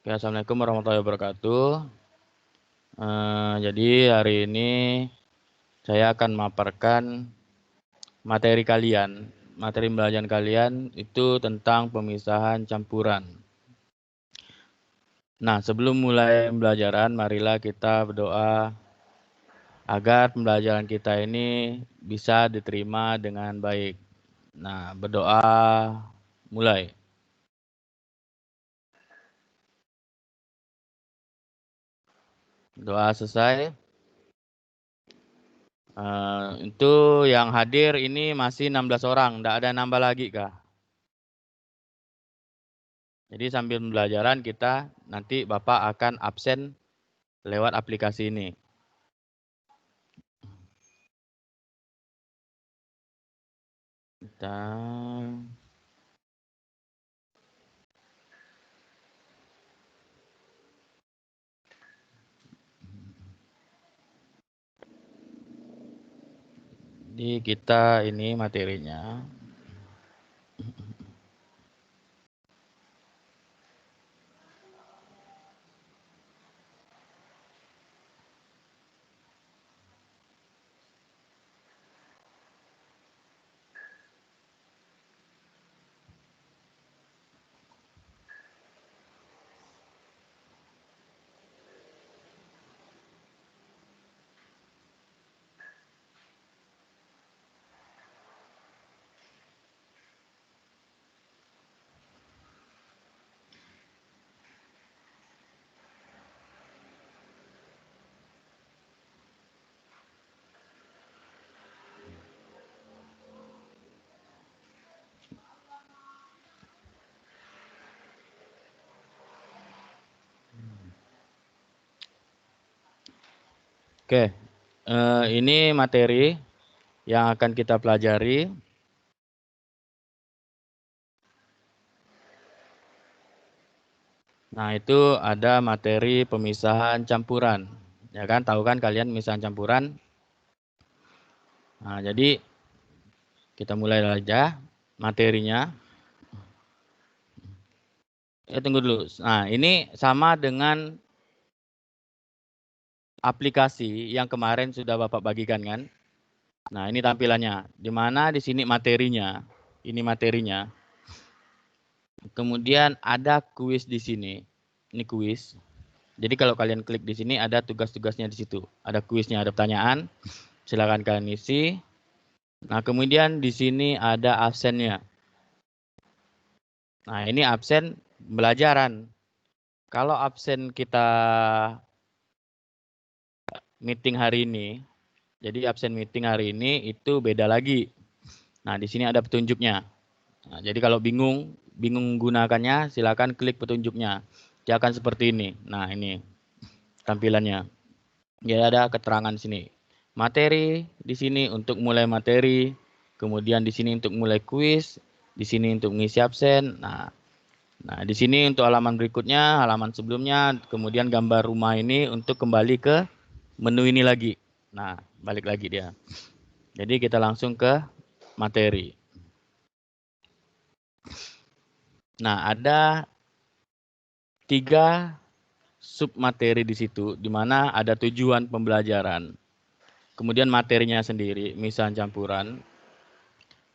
Oke, Assalamualaikum warahmatullahi wabarakatuh. Jadi hari ini saya akan memaparkan materi kalian. Materi pembelajaran kalian itu tentang pemisahan campuran. Nah, sebelum mulai pembelajaran, marilah kita berdoa agar pembelajaran kita ini bisa diterima dengan baik. Nah, berdoa mulai. Doa selesai. Itu yang hadir ini masih 16 orang, tidak ada nambah lagi kah? Jadi sambil pembelajaran kita nanti Bapak akan absen lewat aplikasi ini. Kita ini materinya. Oke, ini materi yang akan kita pelajari. Nah, itu ada materi pemisahan campuran. Ya kan, tahu kan kalian pemisahan campuran? Nah, jadi kita mulai aja materinya. Tunggu dulu. Nah, ini sama dengan aplikasi yang kemarin sudah Bapak bagikan kan? Nah, ini tampilannya. Di mana di sini materinya. Ini materinya. Kemudian ada kuis di sini. Ini kuis. Jadi kalau kalian klik di sini ada tugas-tugasnya di situ. Ada kuisnya, ada pertanyaan. Silakan kalian isi. Nah, kemudian di sini ada absennya. Nah, ini absen pembelajaran. Kalau absen kita meeting hari ini, jadi absen meeting hari ini itu beda lagi. Nah, di sini ada petunjuknya. Nah, jadi kalau bingung gunakannya, silakan klik petunjuknya. Dia akan seperti ini. Nah, ini tampilannya. Jadi ada keterangan di sini. Materi di sini untuk mulai materi, kemudian di sini untuk mulai kuis, di sini untuk mengisi absen. Nah, di sini untuk halaman berikutnya, halaman sebelumnya, kemudian gambar rumah ini untuk kembali ke menu ini lagi. Nah, balik lagi dia. Jadi kita langsung ke materi. Nah, ada 3 submateri di situ, di mana ada tujuan pembelajaran. Kemudian materinya sendiri, misalnya campuran.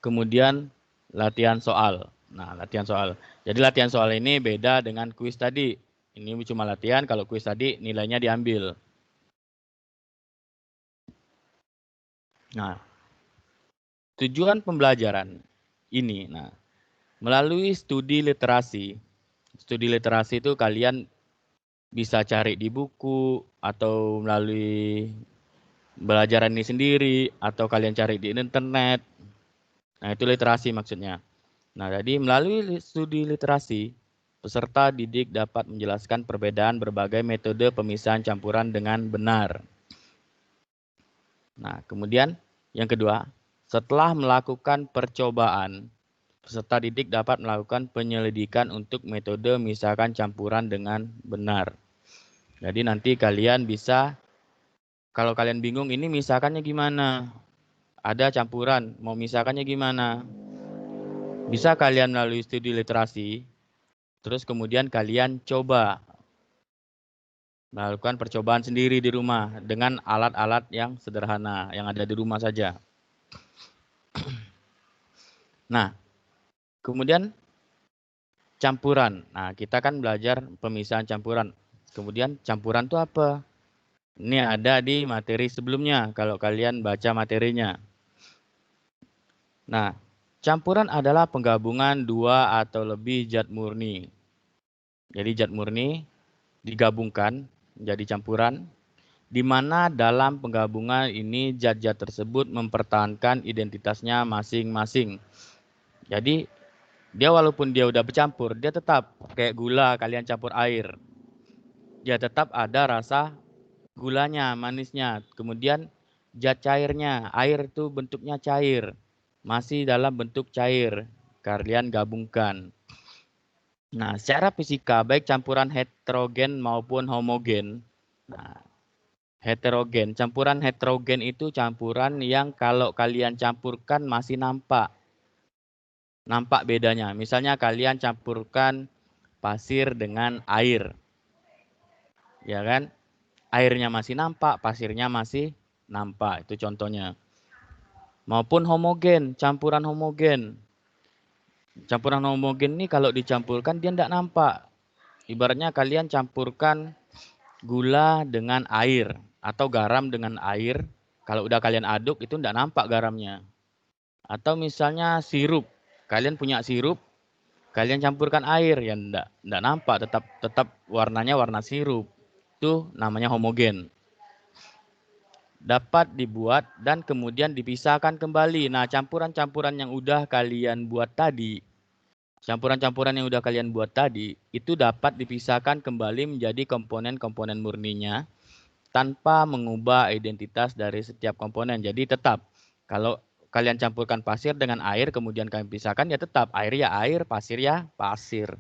Kemudian latihan soal. Nah, latihan soal. Jadi latihan soal ini beda dengan kuis tadi. Ini cuma latihan, kalau kuis tadi nilainya diambil. Nah, tujuan pembelajaran ini, melalui studi literasi. Studi literasi itu kalian bisa cari di buku atau melalui pembelajaran ini sendiri atau kalian cari di internet. Nah, itu literasi maksudnya. Nah, jadi melalui studi literasi, peserta didik dapat menjelaskan perbedaan berbagai metode pemisahan campuran dengan benar. Nah, kemudian yang kedua, setelah melakukan percobaan, peserta didik dapat melakukan penyelidikan untuk metode memisahkan campuran dengan benar. Jadi nanti kalian bisa, kalau kalian bingung ini misahkannya gimana? Ada campuran, mau misahkannya gimana? Bisa kalian melalui studi literasi, terus kemudian kalian coba. Melakukan percobaan sendiri di rumah dengan alat-alat yang sederhana yang ada di rumah saja. Nah, kemudian campuran. Nah, kita kan belajar pemisahan campuran. Kemudian campuran itu apa? Ini ada di materi sebelumnya kalau kalian baca materinya. Nah, campuran adalah penggabungan dua atau lebih zat murni. Jadi zat murni digabungkan menjadi campuran, di mana dalam penggabungan ini zat-zat tersebut mempertahankan identitasnya masing-masing. Jadi dia walaupun dia udah bercampur, dia tetap kayak gula kalian campur air. Dia tetap ada rasa gulanya, manisnya. Kemudian zat cairnya, air itu bentuknya cair. Masih dalam bentuk cair. Kalian gabungkan. Nah, secara fisika baik campuran heterogen maupun homogen. Nah, campuran heterogen itu campuran yang kalau kalian campurkan masih nampak bedanya. Misalnya kalian campurkan pasir dengan air. Ya kan? Airnya masih nampak, pasirnya masih nampak. Itu contohnya. Maupun homogen, campuran homogen. Campuran homogen ini kalau dicampurkan dia tidak nampak. Ibaratnya kalian campurkan gula dengan air atau garam dengan air. Kalau udah kalian aduk itu tidak nampak garamnya. Atau misalnya sirup. Kalian punya sirup, kalian campurkan air, ya tidak nampak, tetap warnanya warna sirup. Itu namanya homogen. Dapat dibuat dan kemudian dipisahkan kembali. Nah, campuran-campuran yang udah kalian buat tadi, itu dapat dipisahkan kembali menjadi komponen-komponen murninya tanpa mengubah identitas dari setiap komponen. Jadi tetap, kalau kalian campurkan pasir dengan air, kemudian kalian pisahkan, ya tetap air ya air, pasir ya pasir.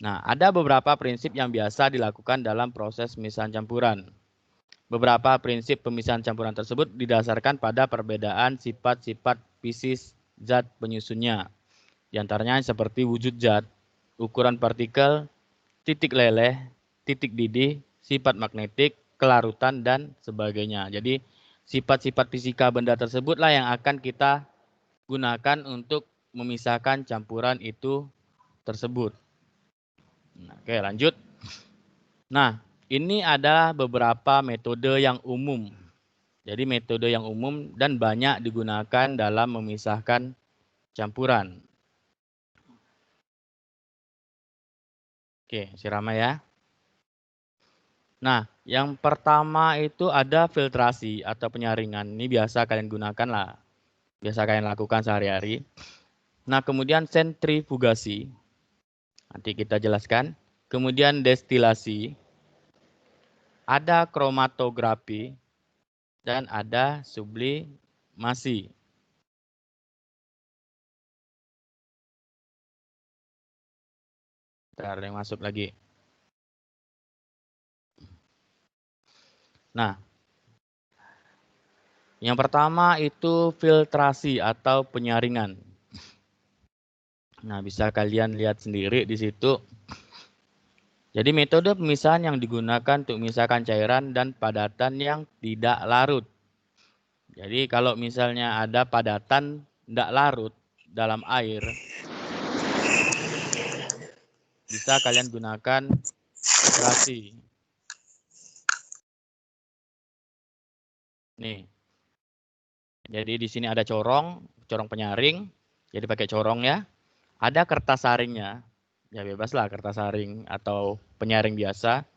Nah, ada beberapa prinsip yang biasa dilakukan dalam proses pemisahan campuran. Beberapa prinsip pemisahan campuran tersebut didasarkan pada perbedaan sifat-sifat fisik zat penyusunnya. Di antaranya seperti wujud zat, ukuran partikel, titik leleh, titik didih, sifat magnetik, kelarutan, dan sebagainya. Jadi sifat-sifat fisika benda tersebutlah yang akan kita gunakan untuk memisahkan campuran itu tersebut. Oke, lanjut. Nah, ini ada beberapa metode yang umum. Jadi metode yang umum dan banyak digunakan dalam memisahkan campuran. Oke, sirama ya. Nah, yang pertama itu ada filtrasi atau penyaringan. Ini biasa kalian gunakan lah. Biasa kalian lakukan sehari-hari. Nah, kemudian sentrifugasi. Nanti kita jelaskan. Kemudian destilasi. Ada kromatografi. Dan ada sublimasi. Bentar, yang masuk lagi. Nah, yang pertama itu filtrasi atau penyaringan. Nah, bisa kalian lihat sendiri di situ. Jadi metode pemisahan yang digunakan untuk memisahkan cairan dan padatan yang tidak larut. Jadi kalau misalnya ada padatan tidak larut dalam air, bisa kalian gunakan filtrasi. Nih. Jadi di sini ada corong penyaring. Jadi pakai corong ya. Ada kertas saringnya. Ya bebaslah kertas saring atau penyaring biasa.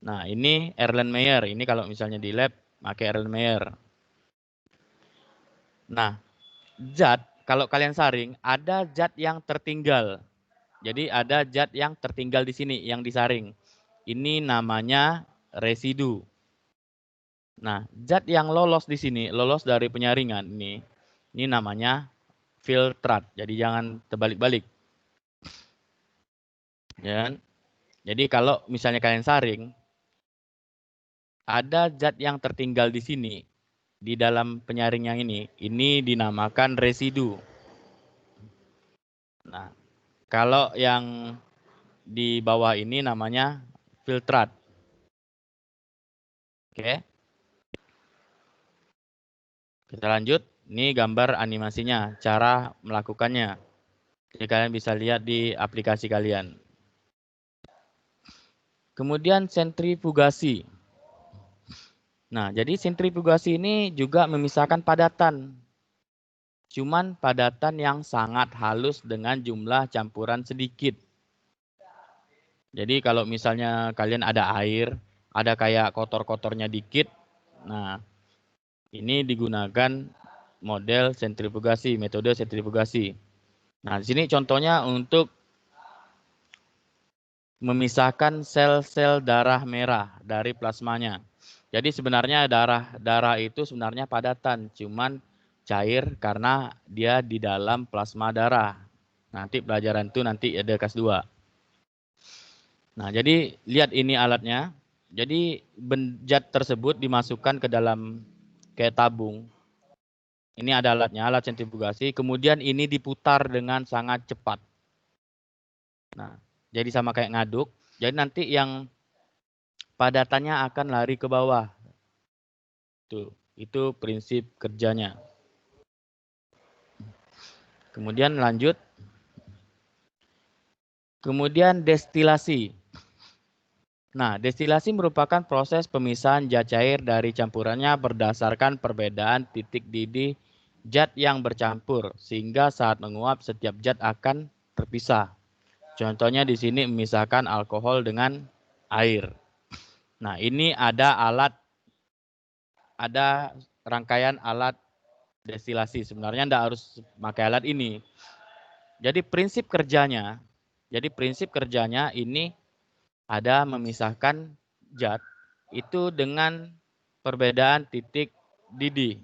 Nah, ini Erlenmeyer. Ini kalau misalnya di lab pakai Erlenmeyer. Nah, zat kalau kalian saring ada zat yang tertinggal. Jadi ada zat yang tertinggal di sini yang disaring. Ini namanya residu. Nah, zat yang lolos di sini, lolos dari penyaringan ini namanya filtrat. Jadi jangan terbalik-balik. Ya. Jadi kalau misalnya kalian saring, ada zat yang tertinggal di sini, di dalam penyaring yang ini dinamakan residu. Nah, kalau yang di bawah ini namanya filtrat. Oke. Kita lanjut. Ini gambar animasinya, cara melakukannya. Jadi kalian bisa lihat di aplikasi kalian. Kemudian sentrifugasi. Nah, jadi sentrifugasi ini juga memisahkan padatan. Cuman padatan yang sangat halus dengan jumlah campuran sedikit. Jadi kalau misalnya kalian ada air, ada kayak kotor-kotornya dikit. Nah, ini digunakan model sentrifugasi, metode sentrifugasi. Nah, di sini contohnya untuk memisahkan sel-sel darah merah dari plasmanya. Jadi sebenarnya darah itu sebenarnya padatan, cuman cair karena dia di dalam plasma darah. Nanti pelajaran itu nanti ada kelas 2. Nah, jadi lihat ini alatnya. Jadi zat tersebut dimasukkan ke dalam kayak tabung. Ini ada alatnya, alat sentrifugasi. Kemudian ini diputar dengan sangat cepat. Nah, jadi sama kayak ngaduk. Jadi nanti yang padatannya akan lari ke bawah. Tuh, itu prinsip kerjanya. Kemudian lanjut. Kemudian destilasi. Nah, destilasi merupakan proses pemisahan zat cair dari campurannya berdasarkan perbedaan titik didih zat yang bercampur, sehingga saat menguap setiap zat akan terpisah. Contohnya di sini memisahkan alkohol dengan air. Nah, ini ada rangkaian alat destilasi. Sebenarnya Anda harus pakai alat ini. Jadi prinsip kerjanya ini ada memisahkan zat itu dengan perbedaan titik didih.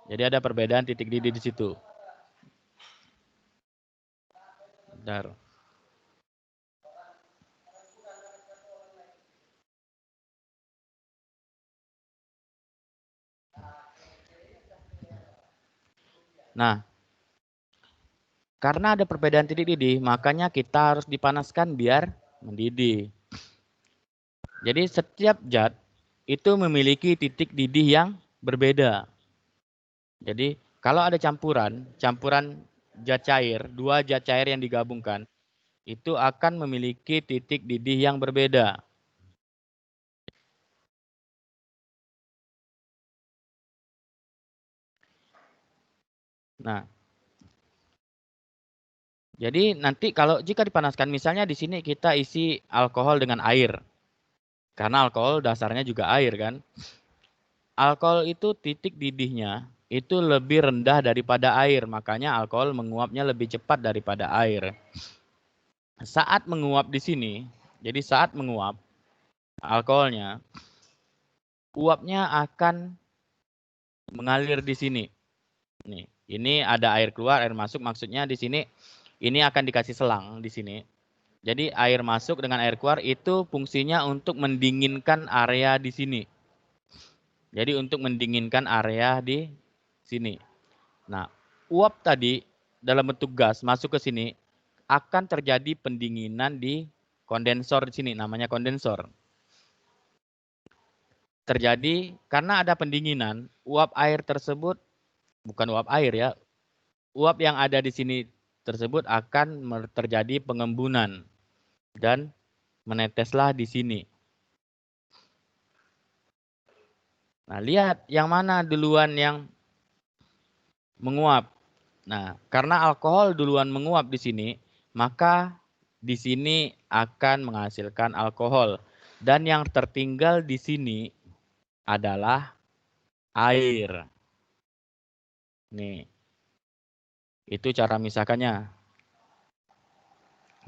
Jadi ada perbedaan titik didih di situ. Bentar. Nah, karena ada perbedaan titik didih, makanya kita harus dipanaskan biar mendidih. Jadi setiap zat itu memiliki titik didih yang berbeda. Jadi kalau ada campuran zat cair, 2 zat cair yang digabungkan, itu akan memiliki titik didih yang berbeda. Nah, jadi nanti kalau jika dipanaskan, misalnya di sini kita isi alkohol dengan air. Karena alkohol dasarnya juga air kan. Alkohol itu titik didihnya itu lebih rendah daripada air, makanya alkohol menguapnya lebih cepat daripada air. Saat menguap di sini, jadi saat menguap alkoholnya, uapnya akan mengalir di sini. Nih, ini ada air keluar, air masuk, maksudnya di sini ini akan dikasih selang di sini. Jadi air masuk dengan air keluar itu fungsinya untuk mendinginkan area di sini. Jadi untuk mendinginkan area di sini. Nah, uap tadi dalam bentuk gas masuk ke sini akan terjadi pendinginan di kondensor di sini, namanya kondensor. Terjadi karena ada pendinginan, uap air tersebut bukan uap air ya. Uap yang ada di sini tersebut akan terjadi pengembunan dan meneteslah di sini. Nah, lihat yang mana duluan yang menguap. Nah, karena alkohol duluan menguap di sini, maka di sini akan menghasilkan alkohol. Dan yang tertinggal di sini adalah air. Nih, itu cara misahkannya.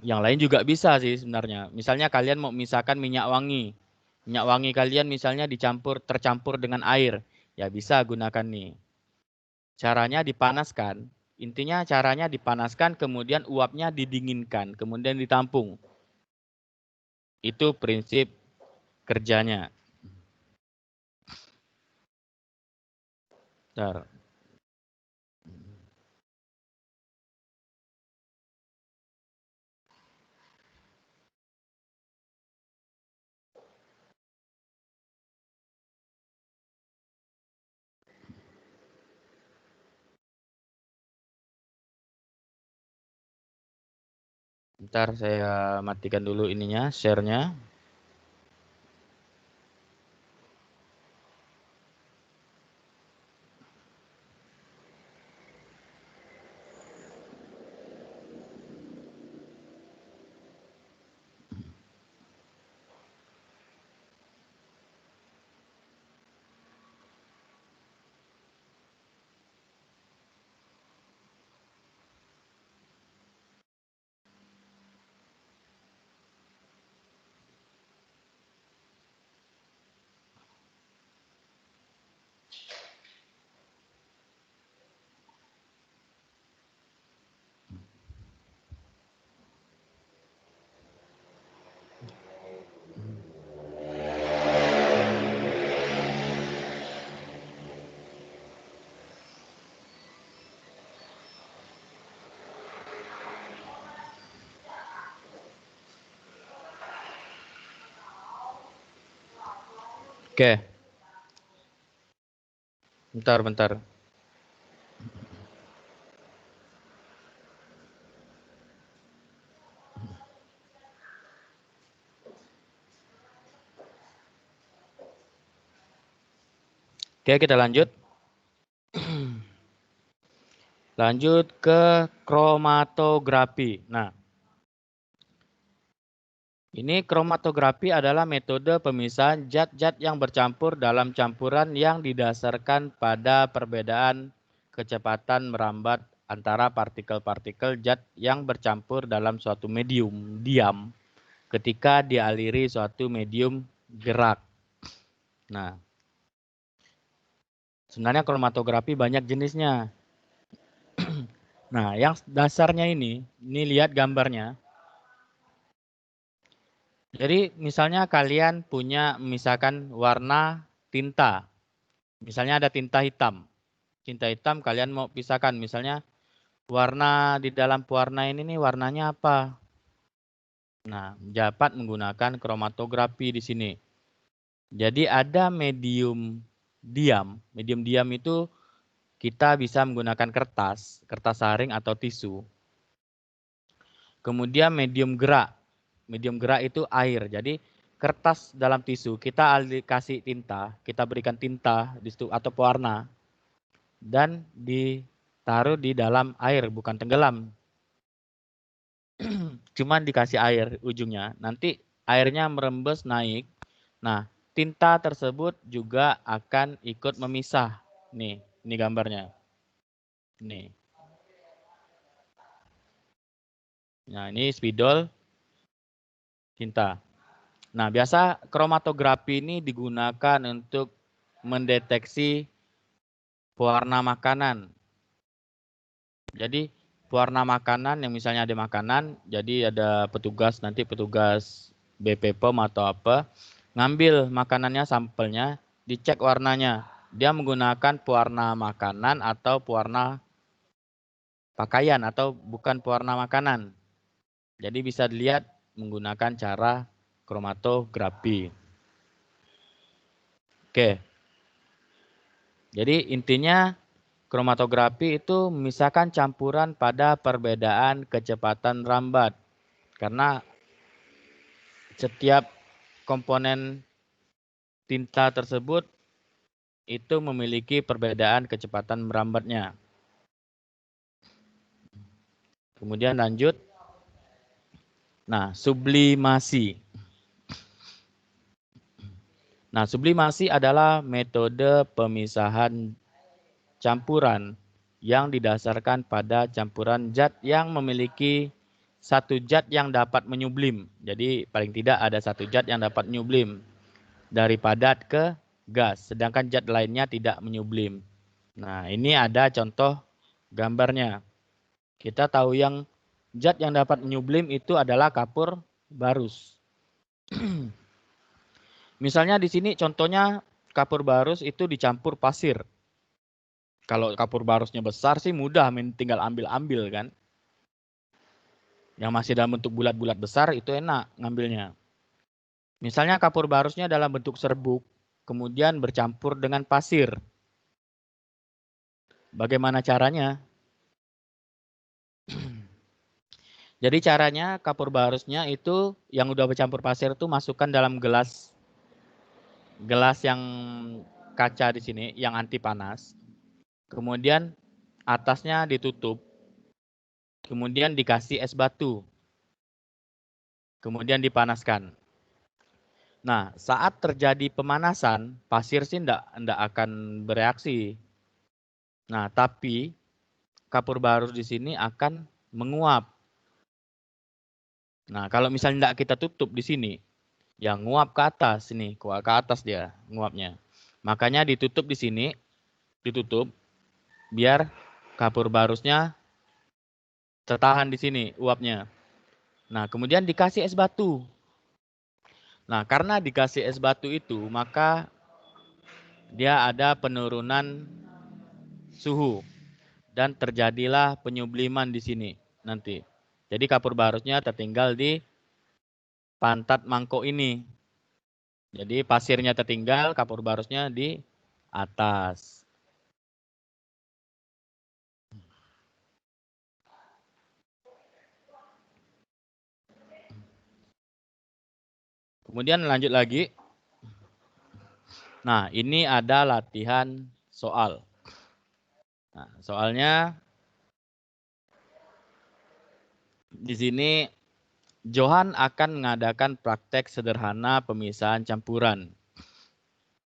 Yang lain juga bisa sih sebenarnya. Misalnya kalian mau misahkan minyak wangi. Minyak wangi kalian misalnya tercampur dengan air. Ya bisa gunakan nih. Caranya dipanaskan. Intinya caranya dipanaskan, kemudian uapnya didinginkan, kemudian ditampung. Itu prinsip kerjanya. Bentar. Ntar saya matikan dulu ininya, share-nya. Oke, bentar. Oke, kita lanjut. Lanjut ke kromatografi. Nah, ini kromatografi adalah metode pemisahan zat-zat yang bercampur dalam campuran yang didasarkan pada perbedaan kecepatan merambat antara partikel-partikel zat yang bercampur dalam suatu medium diam ketika dialiri suatu medium gerak. Nah, sebenarnya kromatografi banyak jenisnya. Nah, yang dasarnya ini lihat gambarnya. Jadi misalnya kalian punya misalkan warna tinta. Misalnya ada tinta hitam. Tinta hitam kalian mau pisahkan. Misalnya warna di dalam pewarna ini nih warnanya apa? Nah, dapat menggunakan kromatografi di sini. Jadi ada medium diam. Medium diam itu kita bisa menggunakan kertas saring atau tisu. Kemudian medium gerak. Medium gerak itu air. Jadi kertas dalam tisu kita kasih tinta, kita berikan tinta di situ atau pewarna dan ditaruh di dalam air, bukan tenggelam. Cuman dikasih air ujungnya. Nanti airnya merembes naik. Nah, tinta tersebut juga akan ikut memisah. Nih, ini gambarnya. Nih. Nah, ini spidol tinta. Nah, biasa kromatografi ini digunakan untuk mendeteksi pewarna makanan. Jadi, pewarna makanan yang misalnya ada makanan, jadi ada petugas, nanti petugas BP POM atau apa, ngambil makanannya, sampelnya, dicek warnanya. Dia menggunakan pewarna makanan atau pewarna pakaian atau bukan pewarna makanan. Jadi bisa dilihat menggunakan cara kromatografi. Oke. Jadi intinya kromatografi itu memisahkan campuran pada perbedaan kecepatan rambat. Karena setiap komponen tinta tersebut itu memiliki perbedaan kecepatan merambatnya. Kemudian lanjut. Nah, sublimasi. Nah, sublimasi adalah metode pemisahan campuran yang didasarkan pada campuran zat yang memiliki satu zat yang dapat menyublim. Jadi paling tidak ada satu zat yang dapat menyublim dari padat ke gas, sedangkan zat lainnya tidak menyublim. Nah, ini ada contoh gambarnya. Kita tahu yang zat yang dapat menyublim itu adalah kapur barus. Misalnya di sini contohnya kapur barus itu dicampur pasir. Kalau kapur barusnya besar sih mudah, tinggal ambil-ambil kan. Yang masih dalam bentuk bulat-bulat besar itu enak ngambilnya. Misalnya kapur barusnya dalam bentuk serbuk, kemudian bercampur dengan pasir. Bagaimana caranya? Jadi caranya kapur barusnya itu yang udah bercampur pasir itu masukkan dalam gelas yang kaca di sini yang anti panas. Kemudian atasnya ditutup. Kemudian dikasih es batu. Kemudian dipanaskan. Nah, saat terjadi pemanasan, pasir sih enggak akan bereaksi. Nah, tapi kapur barus di sini akan menguap. Nah, kalau misalnya enggak kita tutup di sini, ya nguap ke atas ini, ke atas dia nguapnya. Makanya ditutup di sini, ditutup biar kapur barusnya tertahan di sini uapnya. Nah, kemudian dikasih es batu. Nah, karena dikasih es batu itu, maka dia ada penurunan suhu dan terjadilah penyubliman di sini nanti. Jadi kapur barusnya tertinggal di pantat mangkok ini. Jadi pasirnya tertinggal, kapur barusnya di atas. Kemudian lanjut lagi. Nah, ini ada latihan soal. Nah, soalnya di sini Johan akan mengadakan praktek sederhana pemisahan campuran.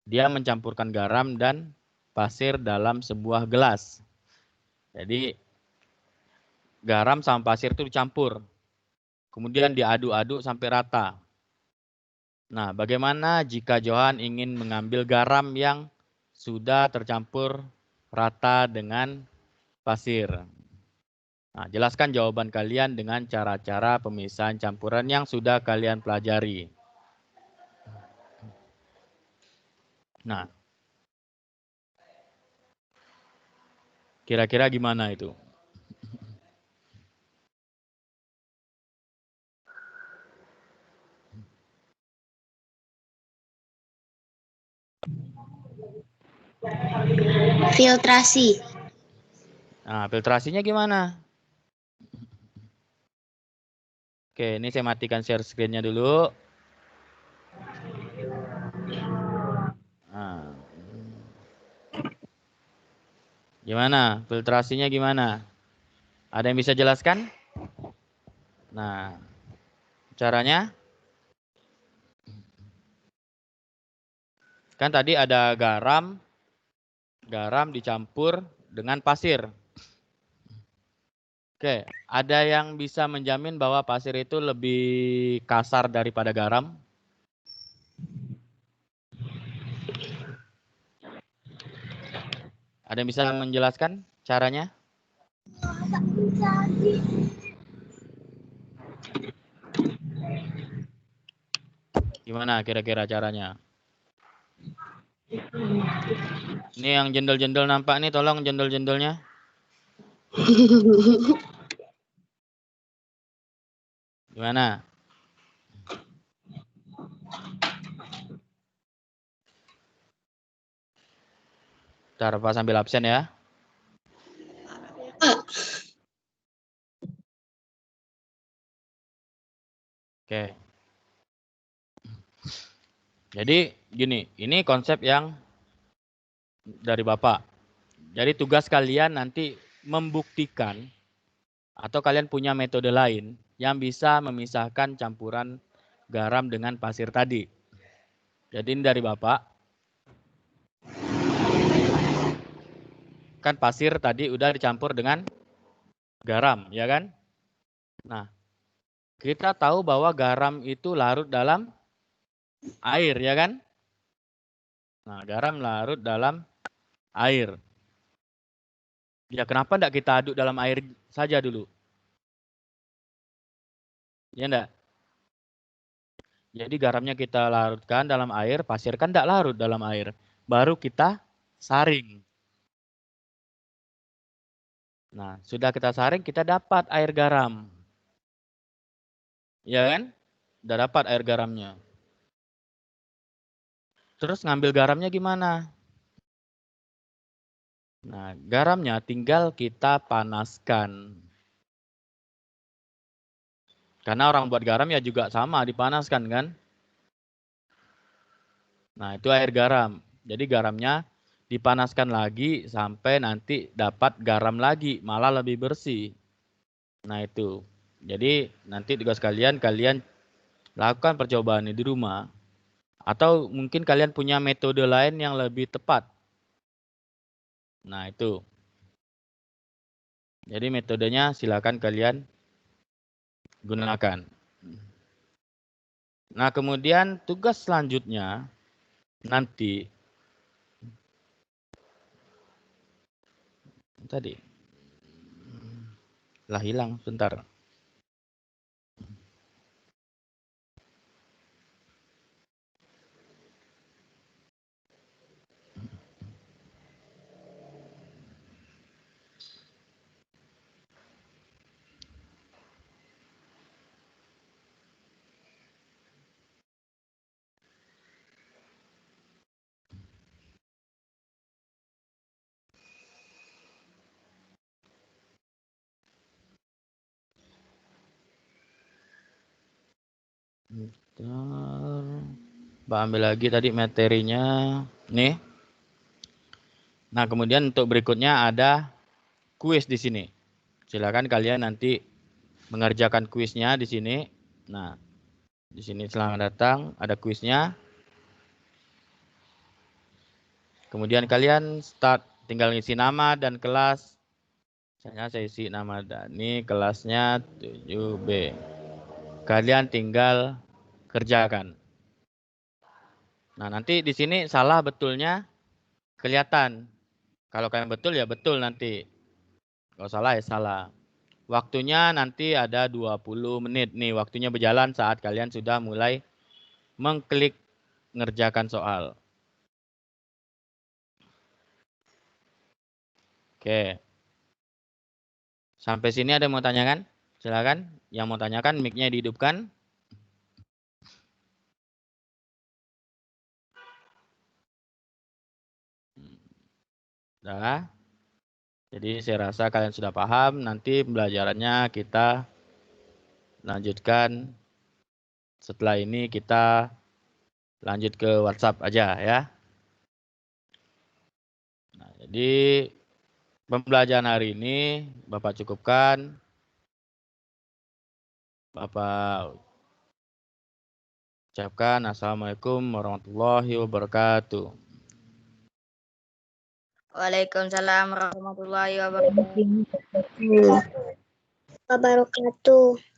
Dia mencampurkan garam dan pasir dalam sebuah gelas. Jadi garam sama pasir itu dicampur. Kemudian diaduk-aduk sampai rata. Nah, bagaimana jika Johan ingin mengambil garam yang sudah tercampur rata dengan pasir? Nah, jelaskan jawaban kalian dengan cara-cara pemisahan campuran yang sudah kalian pelajari. Nah, kira-kira gimana itu? Filtrasi. Nah, filtrasinya gimana? Oke, ini saya matikan share screen-nya dulu. Nah, gimana? Filtrasinya gimana? Ada yang bisa jelaskan? Nah, caranya? Kan tadi ada garam dicampur dengan pasir. Oke, ada yang bisa menjamin bahwa pasir itu lebih kasar daripada garam? Ada yang bisa menjelaskan caranya? Gimana kira-kira caranya? Ini yang jendel-jendel nampak nih, tolong jendel-jendelnya. Gimana? Ntar Pak sambil absen ya. Oke. Jadi gini, ini konsep yang dari Bapak. Jadi tugas kalian nanti membuktikan atau kalian punya metode lain yang bisa memisahkan campuran garam dengan pasir tadi. Jadi ini dari Bapak. Kan pasir tadi udah dicampur dengan garam, ya kan? Nah, kita tahu bahwa garam itu larut dalam air, ya kan? Nah, garam larut dalam air. Ya, kenapa enggak kita aduk dalam air saja dulu? Ya enggak? Jadi garamnya kita larutkan dalam air, pasir kan enggak larut dalam air. Baru kita saring. Nah, sudah kita saring, kita dapat air garam. Ya kan? Udah dapat air garamnya. Terus ngambil garamnya gimana? Nah, garamnya tinggal kita panaskan. Karena orang buat garam ya juga sama, dipanaskan kan. Nah, itu air garam. Jadi garamnya dipanaskan lagi sampai nanti dapat garam lagi, malah lebih bersih. Nah, itu. Jadi nanti tugas kalian lakukan percobaan ini di rumah. Atau mungkin kalian punya metode lain yang lebih tepat. Nah, itu. Jadi metodenya silakan kalian gunakan. Nah, kemudian tugas selanjutnya nanti tadi lah hilang sebentar. Mbak ambil lagi tadi materinya. Nih. Nah, kemudian untuk berikutnya ada kuis di sini. Silakan kalian nanti mengerjakan kuisnya di sini. Nah, di sini selamat datang, ada kuisnya. Kemudian kalian start, tinggal ngisi nama dan kelas. Misalnya saya isi nama Dani, kelasnya 7B. Kalian tinggal kerjakan. Nah, nanti di sini salah betulnya kelihatan. Kalau kalian betul ya betul nanti. Kalau salah ya salah. Waktunya nanti ada 20 menit nih. Waktunya berjalan saat kalian sudah mulai mengklik ngerjakan soal. Oke. Sampai sini ada yang mau tanyakan? Silakan. Yang mau tanyakan mic-nya dihidupkan. Sudah. Jadi saya rasa kalian sudah paham. Nanti pembelajarannya kita lanjutkan. Setelah ini kita lanjut ke WhatsApp aja ya. Nah, jadi pembelajaran hari ini Bapak cukupkan. Bapak ucapkan Assalamualaikum warahmatullahi wabarakatuh. Waalaikumsalam warahmatullahi wabarakatuh.